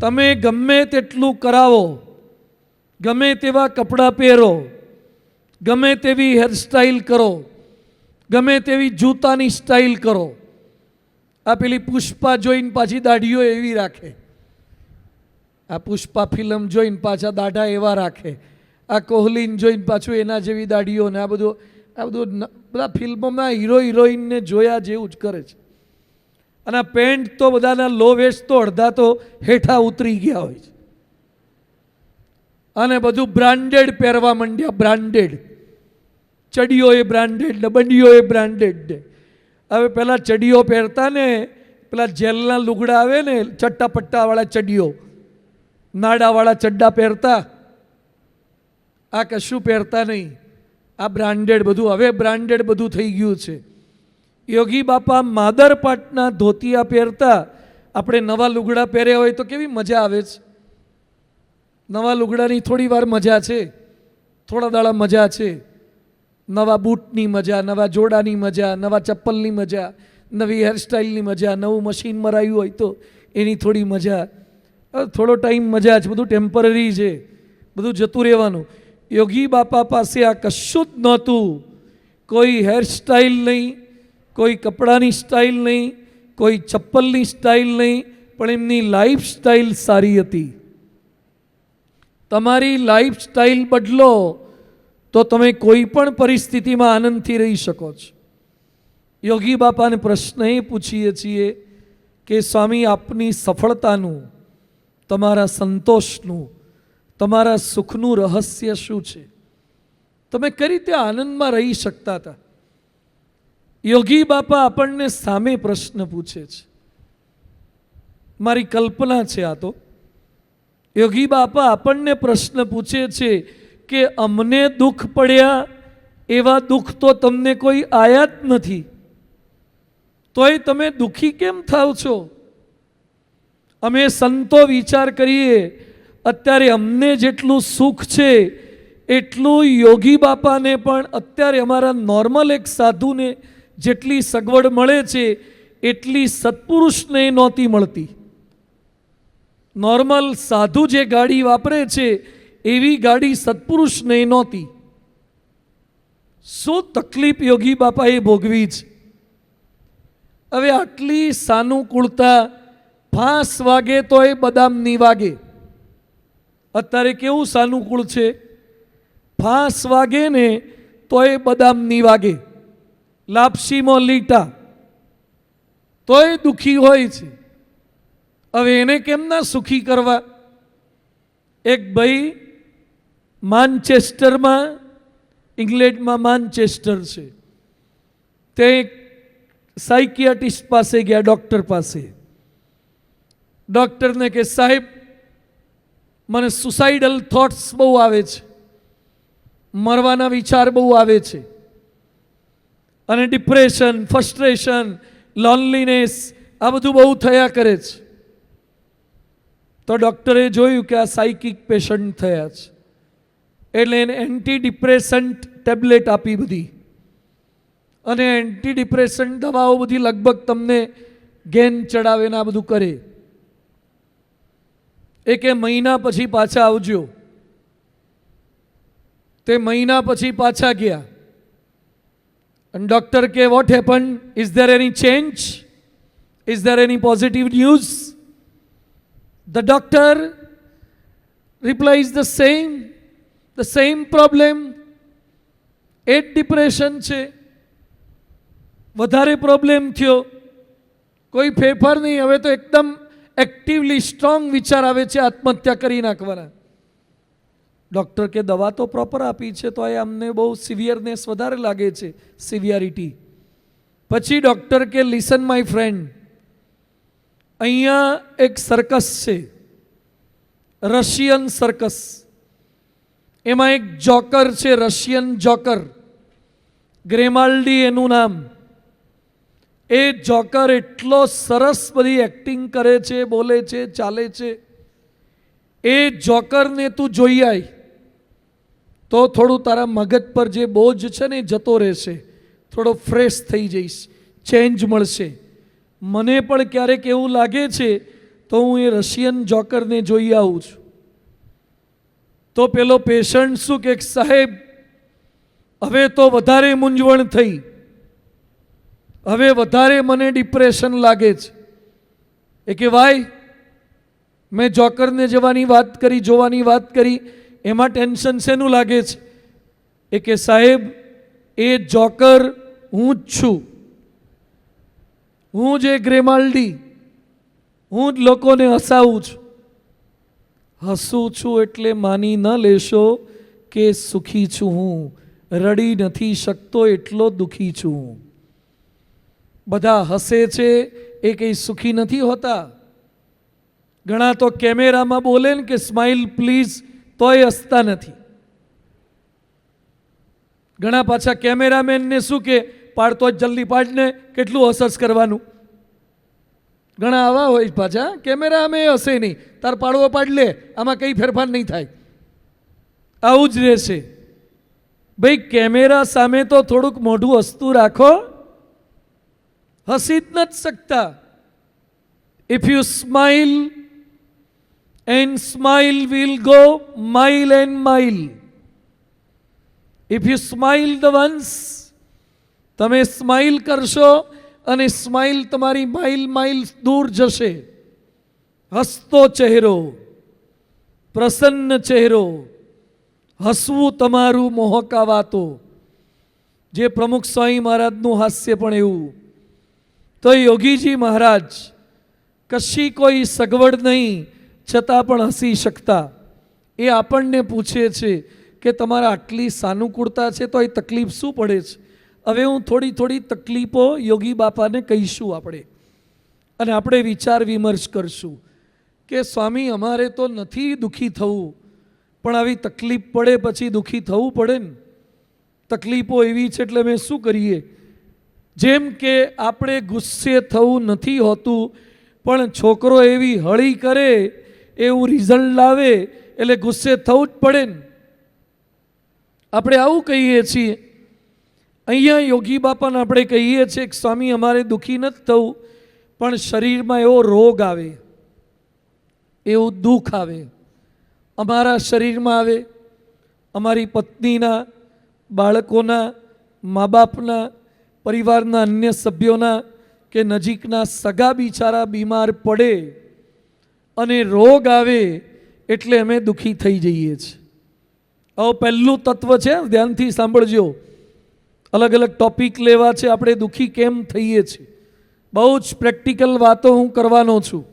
તમે ગમે તેટલું કરાવો, ગમે તેવા કપડાં પહેરો, ગમે તેવી હેરસ્ટાઈલ કરો, ગમે તેવી જૂતાની સ્ટાઈલ કરો, આ પેલી પુષ્પા જોઈને પાછી દાઢીઓ એવી રાખે, આ પુષ્પા ફિલ્મ જોઈને પાછા દાઢા એવા રાખે, આ કોહલીને જોઈને પાછું એના જેવી દાઢીઓ ને આ બધું બધા ફિલ્મોમાં હીરો હિરોઈનને જોયા જેવું જ કરે છે. અને આ પેન્ટ તો બધાના લો વેસ્ટ તો અડધા તો હેઠા ઉતરી ગયા હોય છે અને બધું બ્રાન્ડેડ પહેરવા માંડ્યા. બ્રાન્ડેડ ચડીઓ એ બ્રાન્ડેડ ને બંડીઓ એ બ્રાન્ડેડ ને. હવે પેલા ચડીઓ પહેરતા ને પેલા જેલના લુગડા આવે ને ચટ્ટા પટ્ટાવાળા ચડીઓ, નાડાવાળા ચડ્ડા પહેરતા, આ કશું પહેરતા નહીં. આ બ્રાન્ડેડ બધું, હવે બ્રાન્ડેડ બધું થઈ ગયું છે. યોગી બાપા માદર પાટના ધોતિયા પહેરતા, આપણે નવા લુગડા પહેર્યા હોય તો કેવી મજા આવે છે. નવા લુગડાની થોડી વાર મજા છે, થોડા દાડા મજા છે. નવા બૂટની મજા, નવા જોડાની મજા, નવા ચપ્પલની મજા, નવી હેરસ્ટાઈલની મજા, નવું મશીન મરાયું હોય તો એની થોડી મજા. થોડો ટાઈમ મજા છે, બધું ટેમ્પરરી છે, બધું જતું રહેવાનું. યોગી બાપા પાસે આ કશું જ નહોતું. કોઈ હેરસ્ટાઈલ નહીં, કોઈ કપડાની સ્ટાઇલ નહીં, કોઈ ચપ્પલની સ્ટાઇલ નહીં, પણ એમની લાઈફ સ્ટાઇલ સારી હતી. તમારી લાઈફ સ્ટાઇલ બદલો તો તમે કોઈ પણ પરિસ્થિતિમાં આનંદથી રહી શકો છો. યોગી બાપાને પ્રશ્ન એ પૂછીએ છીએ કે સ્વામી, આપની સફળતાનું, તમારા સંતોષનું, તમારા સુખનું રહસ્ય શું છે? તમે કઈ રીતે આનંદમાં રહી શકતા હતા? યોગી બાપા આપણને સામે પ્રશ્ન પૂછે છે. મારી કલ્પના છે આ તો. યોગી બાપા આપણને પ્રશ્ન પૂછે છે કે અમને દુઃખ પડ્યા એવા દુઃખ તો તમને કોઈ આયા જ નથી, તોય તમે દુઃખી કેમ થાવ છો? અમે સંતો વિચાર કરીએ, અત્યારે અમને જેટલું સુખ છે એટલું યોગી બાપાને પણ અત્યારે અમારા નોર્મલ એક સાધુને જેટલી સગવડ મળે છે એટલી સત્પુરુષને નહોતી મળતી. નોર્મલ સાધુ જે ગાડી વાપરે છે એવી ગાડી સત્પુરુષને નહોતી. શું તકલીફ યોગી બાપાએ ભોગવી છે? હવે આટલી સાનુકૂળતા, 5 વાગે તો એ બદામ નહીં વાગે. અત્યારે કેવું સાનુકૂળ છે, 5 વાગે ને તો એ બદામ નહીં વાગે, લાપસીમાં લીટા તોય દુઃખી હોય છે. હવે એને કેમ ના સુખી કરવા? એક ભાઈ માન્ચેસ્ટરમાં, ઇંગ્લેન્ડમાં માન્ચેસ્ટર છે, તે એક સાયકિયાટ્રિસ્ટ પાસે ગયા, ડૉક્ટર પાસે. ડૉક્ટરને કે સાહેબ, મને સુસાઇડલ થોટ્સ બહુ આવે છે, મરવાના વિચાર બહુ આવે છે, અને ડિપ્રેશન, ફ્રસ્ટ્રેશન, લોનલીનેસ આ બધું બહુ થયા કરે છે. તો ડૉક્ટરે જોયું કે આ સાયકિક પેશન્ટ થયા છે, એટલે એને એન્ટી ડિપ્રેસન્ટ ટેબ્લેટ આપી બધી, અને એન્ટી ડિપ્રેસન્ટ દવાઓ બધી લગભગ તમને ગેન ચડાવે ને આ બધું કરે. એ કે મહિના પછી પાછા આવજો. તે મહિના પછી પાછા ગયા અને ડૉક્ટર કે what happen, is there any change, is there any positive news? The doctor replies the same problem. એ જ ડિપ્રેશન છે, વધારે પ્રોબ્લેમ થયો, કોઈ ફેરફાર નહીં. હવે તો એકદમ એક્ટિવલી સ્ટ્રોંગ વિચાર આવે છે આત્મહત્યા કરી નાખવાના. ડૉક્ટર કે દવા તો પ્રોપર આપી છે, તો એ અમને બહુ સિવિયરનેસ વધારે લાગે છે, સિવિયરિટી. પછી ડૉક્ટર કે લિસન માય ફ્રેન્ડ, અહીંયા એક સર્કસ છે, રશિયન સર્કસ. એમાં એક જોકર છે, રશિયન જોકર, ગ્રેમાલ્ડી એનું નામ. એ જોકર એટલો સરસ બધી એક્ટિંગ કરે છે, બોલે છે, ચાલે છે. એ જોકરને તું જોઈ આય તો થોડું તારા મગજ પર જે બોજ છે ને એ જતો રહેશે, થોડો ફ્રેશ થઈ જઈશ, ચેન્જ મળશે. મને પણ ક્યારેક એવું લાગે છે તો હું એ રશિયન જોકરને જોઈ આવું છું. તો પેલો પેશન્ટ શું કે, સાહેબ હવે તો વધારે મૂંઝવણ થઈ, હવે વધારે મને ડિપ્રેશન લાગે છે. એ કે ભાઈ મેં જોકરને જોવાની વાત કરી, એમાં ટેન્શન શેનું લાગે છે? એ કે સાહેબ એ જોકર હું જ છું, હું જે ગ્રેમાલ્ડી, હું જ લોકોને હસાવું છું. હસું છું એટલે માની ન લેશો કે સુખી છું હું, રડી નથી શકતો એટલો દુઃખી છું હું. બધા હસે છે એ કંઈ સુખી નથી હોતા. ઘણા તો કેમેરામાં બોલે ને કે સ્માઇલ પ્લીઝ, તોય હસતા નથી. ઘણા પાછા કેમેરામેનને શું કે, પાડતો જ જલ્દી પાડને, કેટલું હસસ કરવાનું. ઘણા આવા હોય પાછા, કેમેરામેન હસે નહીં, તાર પાડવો પાડ લે, આમાં કંઈ ફેરફાર નહીં થાય. આવું જ રહેશે. ભાઈ કેમેરા સામે તો થોડુંક મોઢું હસતું રાખો. હસી જ નથી શકતા. If you smile and smile will go mile and mile. If you smile the once, તમે સ્માઇલ કરશો અને સ્માઇલ તમારી માઇલ દૂર જશે. હસતો ચહેરો, પ્રસન્ન ચહેરો, હસવું તમારું મોહકા વાતો. જે પ્રમુખ સ્વામી મહારાજનું હાસ્ય પણ એવું. તો યોગીજી મહારાજ કશી કોઈ સગવડ નહીં છતાં પણ હસી શકતા. એ આપણને પૂછે છે કે તમારા આટલી સાનુકૂળતા છે તો એ તકલીફ શું પડે છે? હવે હું થોડી તકલીફો યોગી બાપાને કહીશું આપણે, અને આપણે વિચાર વિમર્શ કરશું કે સ્વામી અમારે તો નથી દુઃખી થવું, પણ આવી તકલીફ પડે પછી દુઃખી થવું પડે ને. તકલીફો એવી છે એટલે અમે શું કરીએ? જેમ કે આપણે ગુસ્સે થવું નથી હોતું, પણ છોકરો એવી હળી કરે એવું રિઝલ્ટ લાવે એટલે ગુસ્સે થવું જ પડે ને. આપણે આવું કહીએ છીએ. અહીંયા યોગી બાપાને આપણે કહીએ છીએ કે સ્વામી અમારે દુઃખી નથી થવું, પણ શરીરમાં એવો રોગ આવે, એવું દુઃખ આવે, અમારા શરીરમાં આવે, અમારી પત્નીના, બાળકોના, મા બાપના, પરિવારના અન્ય સભ્યોના કે નજીકના સગા બિચારા બીમાર પડે અને રોગ આવે એટલે અમે દુઃખી થઈ જઈએ છીએ. આવું પહેલું તત્વ છે, ધ્યાનથી સાંભળજો. અલગ અલગ ટોપિક લેવા છે, આપણે દુઃખી કેમ થઈએ છીએ. બહુ જ પ્રેક્ટિકલ વાતો હું કરવાનો છું.